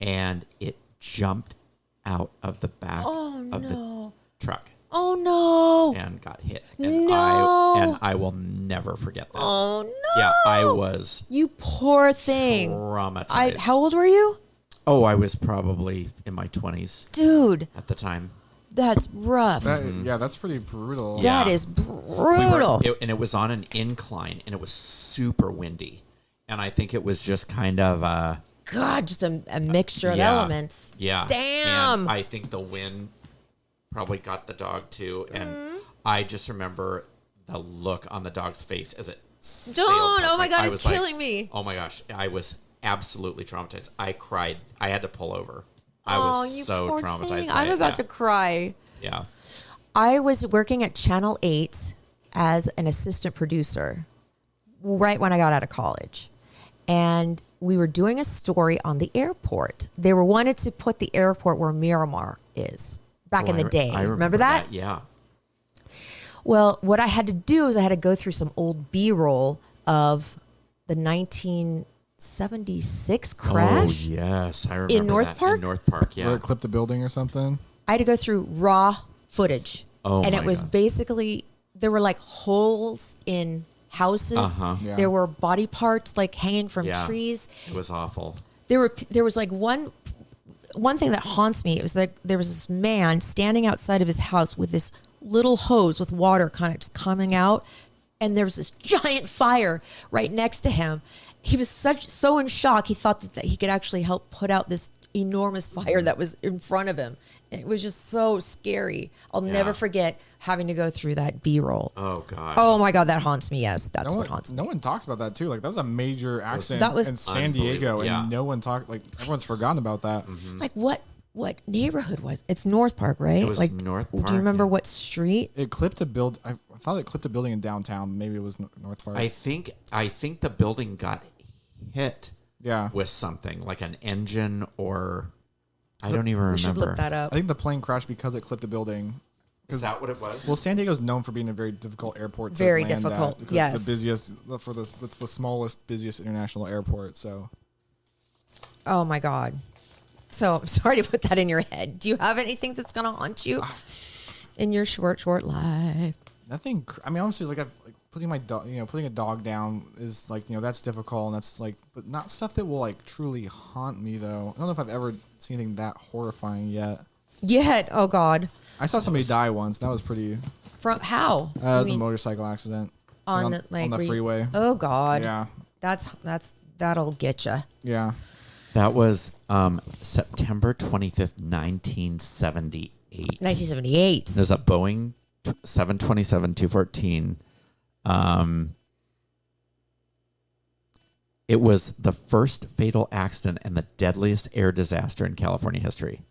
and it jumped out of the back of the truck. Oh no! And got hit. And I will never forget that. Oh no! Yeah, I was. You poor thing. Traumatized. How old were you? Oh, I was probably in my 20s. Dude. At the time. That's rough. Yeah, that's pretty brutal. That is brutal. And it was on an incline, and it was super windy. And I think it was just kind of God, just a mixture of elements. Yeah. Damn. And I think the wind probably got the dog too. And I just remember the look on the dog's face as it sailed Don't. past Oh my God, it's like, killing me. Oh my gosh. I was absolutely traumatized. I cried. I had to pull over. I Oh, was you so poor traumatized. thing. by I'm it. about to cry. Yeah. I was working at Channel 8 as an assistant producer right when I got out of college. And we were doing a story on the airport. They were wanted to put the airport where Miramar is back in the day. I remember that? Yeah. Well, what I had to do is I had to go through some old B-roll of the 1976 crash. Oh, yes. I remember North that. Park? In North Park, Where yeah. it clipped a building or something. I had to go through raw footage. Oh, and my it was God. basically, there were like holes in houses. Uh-huh. Yeah. There were body parts like hanging from Yeah. trees. It was awful. There was like one thing that haunts me. It was that there was this man standing outside of his house with this little hose with water kind of just coming out, and there was this giant fire right next to him. He was so in shock. He thought that he could actually help put out this enormous fire that was in front of him. It was just so scary. I'll never forget having to go through that B-roll. Oh, gosh. Oh my God, that haunts me. Yes, that's what haunts me. No one talks about that too. Like that was a major accident That was in San Diego, unbelievable, yeah. and no one talked. Like everyone's forgotten about that. Like what neighborhood was it's North Park, right? It was like North Do Park, you remember yeah. what street? It clipped a build. I thought it clipped a building in downtown. Maybe it was North Park. I think the building got hit yeah. with something like an engine or I don't even remember. We should look that up. I think the plane crashed because it clipped a building. Is that what it was? Well, San Diego's known for being a very difficult airport to Very land difficult, at because yes. it's the busiest it's the smallest, busiest international airport. So Oh my God. So I'm sorry to put that in your head. Do you have anything that's gonna haunt you in your short life? nothing. I mean, honestly, like putting my dog, putting a dog down is like that's difficult, and that's like, but not stuff that will like truly haunt me though. I don't know if I've ever seen anything that horrifying yet. Yet, oh God. I saw somebody die once. That was pretty. From how? It was a motorcycle accident on on the the freeway. Oh God. Yeah, That'll get you. yeah. That was September 25th, 1978. 1978. There's a Boeing 727-214. It was the first fatal accident and the deadliest air disaster in California history.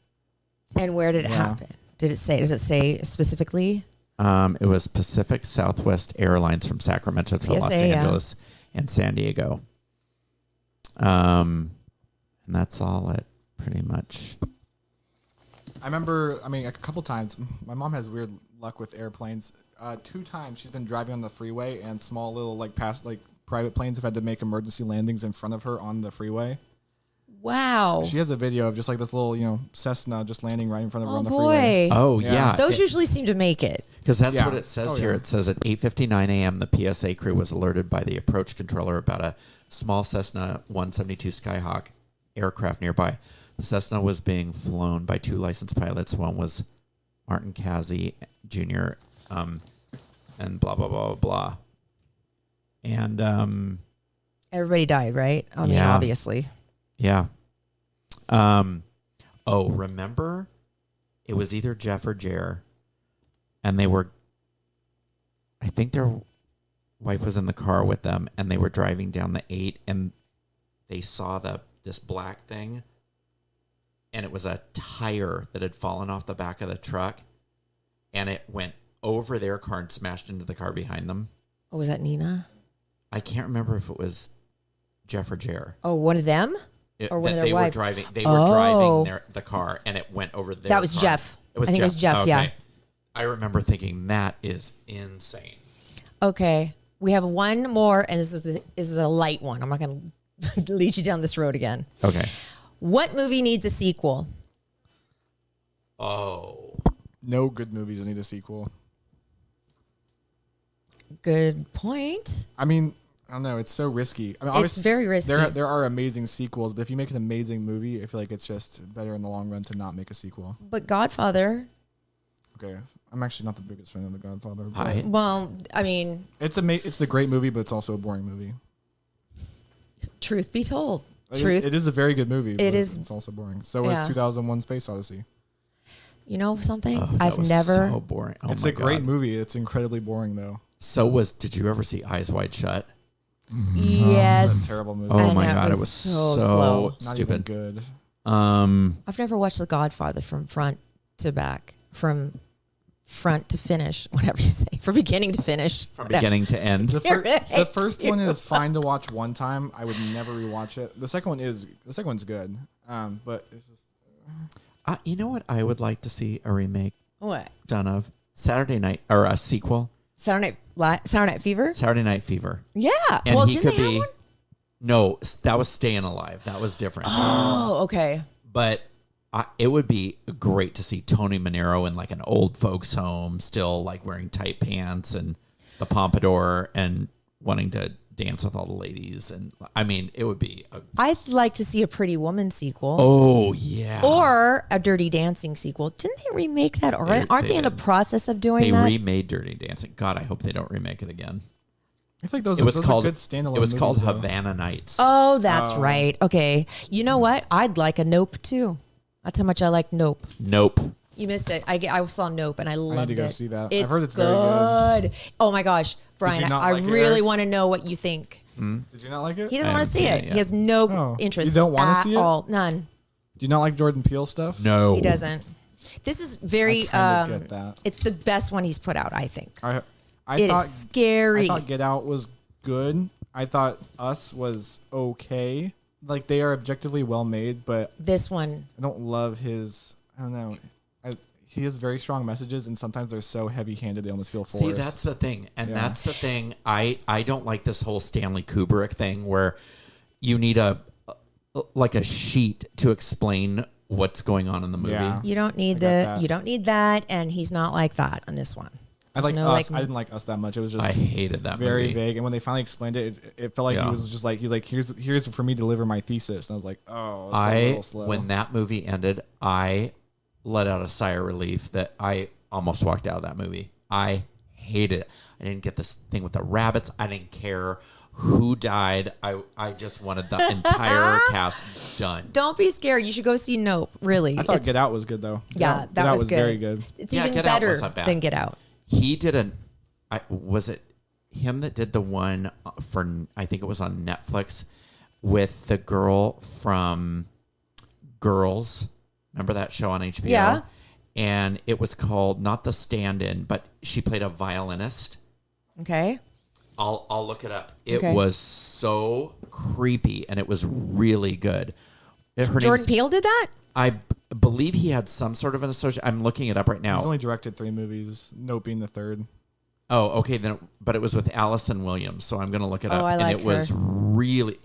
And where did it happen? Does it say specifically? It was Pacific Southwest Airlines from Sacramento to Los PSA, yeah. Angeles and San Diego. And that's all it pretty much. I remember. I mean, a couple times. My mom has weird luck with airplanes. 2 times she's been driving on the freeway, and small little private planes have had to make emergency landings in front of her on the freeway. Wow. She has a video of just like this little, Cessna just landing right in front of her Oh on the freeway. boy. Oh, Yeah. yeah. Those usually seem to make it. Because that's Yeah. what it says Oh, here. yeah. It says at 8:59 a.m., the PSA crew was alerted by the approach controller about a small Cessna 172 Skyhawk aircraft nearby. The Cessna was being flown by 2 licensed pilots. One was Martin Casey Jr., and blah, blah, blah, blah. And, Everybody died, right? I mean, Yeah. obviously. yeah. Remember? It was either Jeff or Jer, and I think their wife was in the car with them, and they were driving down the 8, and they saw this black thing, and it was a tire that had fallen off the back of the truck, and it went over their car and smashed into the car behind them. Oh, was that Nina? I can't remember if it was Jeff or Jer. Oh, one of them? Or one of their They were wives? driving. They Oh. were driving the car, and it went over their. That was car. Jeff. It was I think it was Jeff, Okay. yeah. I remember thinking that is insane. Okay. We have one more, and this is a light one. I'm not going to lead you down this road again. Okay. What movie needs a sequel? Oh. No good movies need a sequel. Good point. I mean, I don't know. It's so risky. I mean, It's obviously, very risky. There are amazing sequels, but if you make an amazing movie, I feel like it's just better in the long run to not make a sequel. But Godfather, Okay, I'm actually not the biggest fan of The Godfather. But I- well, I mean, it's a great movie, but it's also a boring movie. truth be told. It is a very good movie. But is- It's also boring. So Yeah. is 2001: Space Odyssey. You know something? Oh, that I've was never. so boring. Oh It's my a great God. movie. It's incredibly boring though. Did you ever see Eyes Wide Shut? Yes. That's a terrible movie. Oh I my know, god, it it was was so so slow. Not even stupid. good. I've never watched The Godfather from front to back, from front to finish, whatever you say, from beginning to finish. From beginning to end. The first one is fine to watch one time. I would never rewatch it. The second one's good. But it's just You know what I would like to see a remake What? done of? Saturday Night, or a sequel. Saturday Night Fever? Saturday Night Fever. Yeah. And well, he didn't could they have be. one? No, that was Staying Alive. That was different. Oh, okay. But it would be great to see Tony Manero in like an old folks home, still like wearing tight pants and the pompadour and wanting to dance with all the ladies. And I mean, it would be. I'd like to see a Pretty Woman sequel. Oh yeah. Or a Dirty Dancing sequel. Didn't they remake that? Or aren't they in the did. process of doing They that? remade Dirty Dancing. God, I hope they don't remake it again. I feel like those It was are called. good standalone. It was called movies, though. Havana Nights. Oh, that's right. Okay. You know what? I'd like a Nope too. That's how much I like Nope. Nope. You missed it. I saw Nope and I loved it. to go see that. I've It's heard it's very good. Oh my gosh, Brian, not I like it, really Erik? want to know what you think. Did you not like it? He doesn't I want haven't to see seen it. it yet. He has no Oh. interest. You don't wanna at see it? all. None. Do you not like Jordan Peele stuff? No. He doesn't. This is very. I kinda get that. It's the best one he's put out, I think. I It thought is scary. I thought Get Out was good. I thought Us was okay. Like they are objectively well made, but This one, I don't love his. I don't know. He has very strong messages, and sometimes they're so heavy-handed they almost feel forced. See, that's the thing. And Yeah. that's the thing. I don't like this whole Stanley Kubrick thing where you need a sheet to explain what's going on in the movie. Yeah. you don't need that. you don't need that, and he's not like that on this one. I like There's no, Us. I didn't like Us that much. It was just I hated that very movie. vague. And when they finally explained it, it felt like Yeah. he was just like he's like here's for me to deliver my thesis. And I was like, oh, it's a little slow. When that movie ended, I let out a sigh of relief that I almost walked out of that movie. I hated it. I didn't get this thing with the rabbits. I didn't care who died. I just wanted the entire cast done. Don't be scared. You should go see Nope. Really, I thought Get Out was good though. Yeah, Get Out was good. very good. It's Yeah, even Get Out better was not bad. than Get Out. He did was it him that did the one for, I think it was on Netflix, with the girl from Girls. Remember that show on HBO? Yeah. And it was called, not The Stand-In, but she played a violinist. Okay. I'll look it up. It Okay. was so creepy, and it was really good. Her Jordan name's- Peele did that? I believe he had some sort of an associate. I'm looking it up right now. He's only directed 3 movies, Nope being the third. Oh, okay. Then, but it was with Allison Williams, so I'm going to look it up. Oh, I like and it was her. really.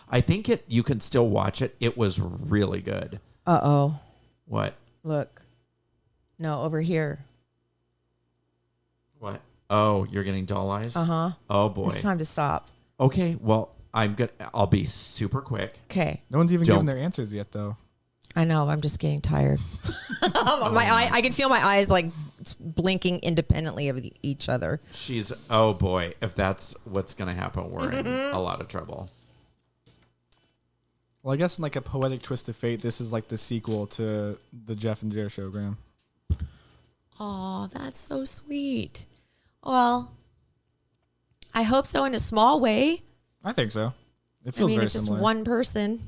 I think you can still watch it. It was really good. Uh-oh. What? Look. No, over here. What? Oh, you're getting doll eyes. Uh-huh. Oh boy. It's time to stop. Okay. Well, I'm good. I'll be super quick. Okay. No one's even Don't. given their answers yet though. I know. I'm just getting tired. I can feel my eyes like blinking independently of each other. Oh boy. If that's what's going to happen, we're in a lot of trouble. Well, I guess in like a poetic twist of fate, this is like the sequel to the Jeff and Joe show, Graham. Oh, that's so sweet. Well, I hope so in a small way. I think so. It I feels mean, very it's just similar. one person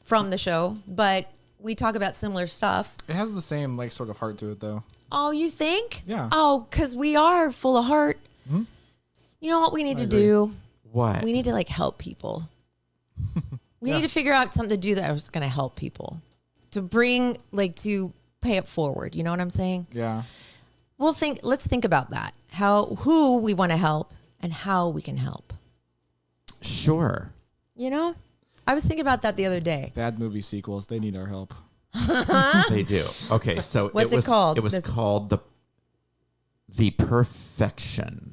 from the show, but we talk about similar stuff. It has the same like sort of heart to it though. Oh, you think? Yeah. Oh, because we are full of heart. You know what we need to agree. do? What? We need to like help people. We need to figure out something to do that is going to help people, to bring to pay it forward. You know what I'm saying? Yeah. Let's think about that. Who we want to help and how we can help. Sure. You know, I was thinking about that the other day. Bad movie sequels, they need our help. They do. Okay. So What's it called? It was called the Perfection.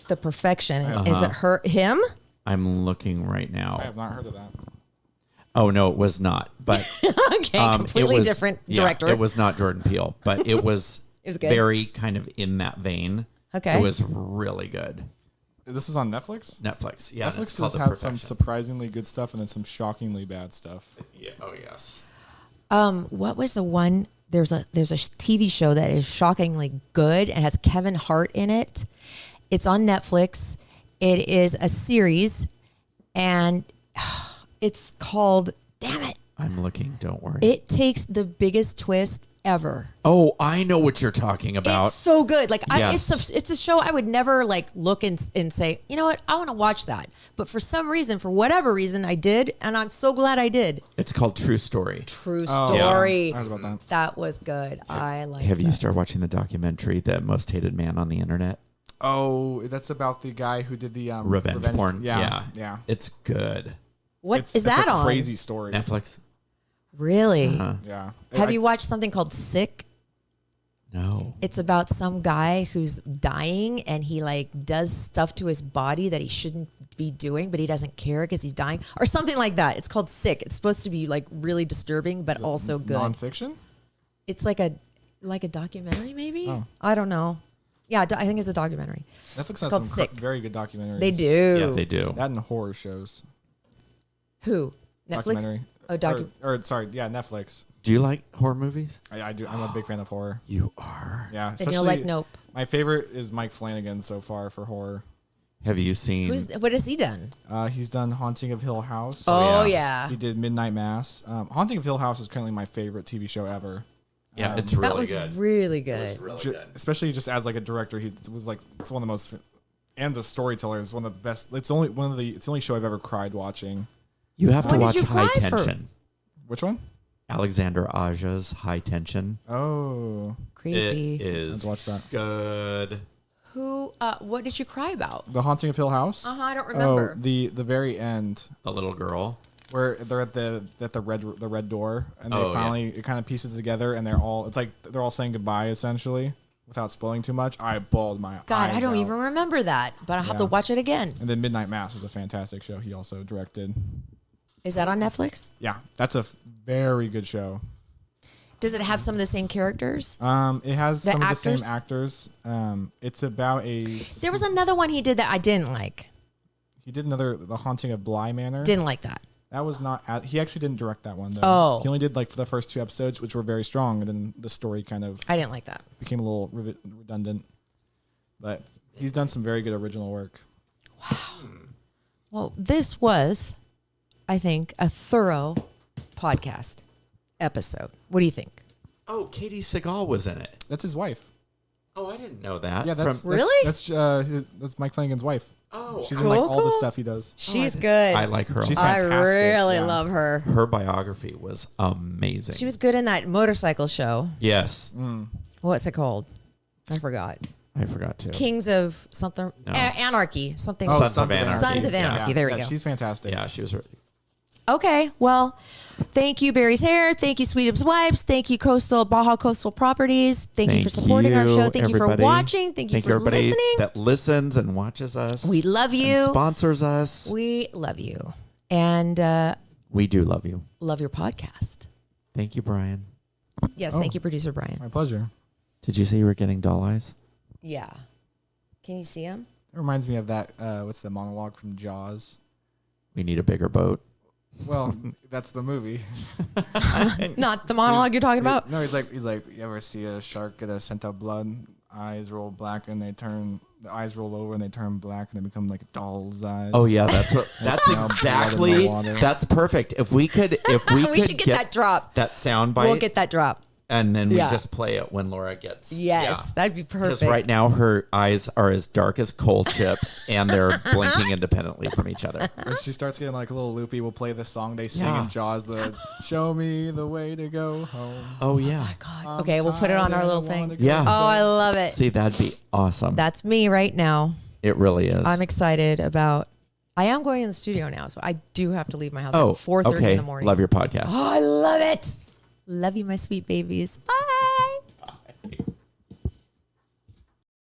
The Perfection. Is it him? I'm looking right now. I have not heard of that. Oh no, it was not. But Okay, it completely was- different yeah, director. it was not Jordan Peele, but it was, It was good? very kind of in that vein. Okay. It was really good. This is on Netflix? Netflix. Yeah. and it's Netflix called has The had some Perfection. surprisingly good stuff and then some shockingly bad stuff. Yeah. Oh yes. What was the one? There's a TV show that is shockingly good and has Kevin Hart in it. It's on Netflix. It is a series, and it's called, damn it, I'm looking. Don't worry. it takes the biggest twist ever. Oh, I know what you're talking about. It's so good. Like Yes. it's a show I would never like look and say, you know what, I want to watch that. But for some reason, for whatever reason, I did, and I'm so glad I did. It's called True Story. True Oh, story. I heard about that. That was good. I like. Have you that. started watching the documentary, The Most Hated Man on the Internet? Oh, that's about the guy who did the Revenge porn. Yeah. It's good. What is It's that a on? crazy story. Netflix? Really? Yeah. Have you watched something called Sick? No. It's about some guy who's dying and he like does stuff to his body that he shouldn't be doing, but he doesn't care because he's dying or something like that. It's called Sick. It's supposed to be like really disturbing, but also good. Nonfiction? It's like a documentary, maybe. Oh. I don't know. Yeah, I think it's a documentary. Netflix has called some Sick. very good documentaries. They do. Yeah, they do. That and horror shows. Who? Netflix? Documentary. Oh, or sorry, yeah, Netflix. Do you like horror movies? I do. I'm a big fan of horror. You are. Yeah, Then especially you'll like Nope. My favorite is Mike Flanagan so far for horror. Have you seen? What has he done? He's done Haunting of Hill House. Oh, yeah. yeah. He did Midnight Mass. Haunting of Hill House is currently my favorite TV show ever. Yeah, it's That really was good. really good. Especially just as like a director, he was like it's one of the most, and the storyteller is one of the best. It's the only show I've ever cried watching. You have to What watch did you High cry for? Tension. Which one? Alexander Aja's High Tension. Oh, Creepy. It is let's watch that. good. Who? What did you cry about? The Haunting of Hill House. I don't remember. Oh, the very end The little girl. where they're at the red door, and they Oh, finally it kind of pieces together, and they're all saying goodbye essentially, without spoiling too much. I bawled my God, eyes I don't out. even remember that, but I'll have to Yeah. watch it again. And then Midnight Mass was a fantastic show. He also directed. Is that on Netflix? Yeah, that's a very good show. Does it have some of the same characters? It has The some of the actors? same actors. It's about There was another one he did that I didn't like. he did another The Haunting of Bly Manor. Didn't like that. That was not. He actually didn't direct that one though. Oh. He only did like for the first 2 episodes, which were very strong, and then the story kind of I didn't like that. became a little redundant. But he's done some very good original work. Well, this was, I think, a thorough podcast episode. What do you think? Oh, Katie Seagal was in it. That's his wife. Oh, I didn't know that. Yeah, that's Really? That's Mike Flanagan's wife. Oh, She's in like all the Cool. stuff he does. She's good. I like her. She's I fantastic, really yeah. love her. Her biography was amazing. She was good in that motorcycle show. Yes, What's it called? I forgot. I forgot to. Kings of something. No. Anarchy. Something. Oh, Sons of Anarchy. Sons of Anarchy. There we Yeah, go. she's fantastic. Yeah, she was. Okay, well, thank you, Barry's Hair. Thank you, Sweetums Wipes. Thank you, Baja Coastal Properties. Thank you for supporting our show. Thank you for everybody. watching. Thank you for everybody listening. that listens and watches us. We love you. and sponsors us. We love you. And We do love you. love your podcast. Thank you, Brian. Yes, Oh. thank you, producer Brian. My pleasure. Did you say you were getting doll eyes? Yeah. Can you see him? It reminds me of that. What's the monologue from Jaws? We need a bigger boat. Well, that's the movie. Not the monologue you're talking about? No, he's like, you ever see a shark get a scent of blood? Eyes roll black and the eyes roll over and they turn black and they become like doll's eyes. Oh yeah, that's what. That's Smell blood in the exactly. water. That's perfect. If we could We should get that drop. that sound bite, We'll get that drop. and then we Yeah. just play it when Laura gets. Yes, that'd be Because perfect. right now her eyes are as dark as coal chips, and they're blinking independently from each other. When she starts getting like a little loopy, we'll play the song they sing Yeah. in Jaws, the "Show me the way to go home." Oh yeah. God. Okay, we'll put it on our little thing. Yeah. Oh, I love it. See, that'd be awesome. That's me right now. It really is. I'm excited about. I am going in the studio now, so I do have to leave my house Oh, at 4:30 okay. in the morning. Love your podcast. Oh, I love it. Love you, my sweet babies. Bye.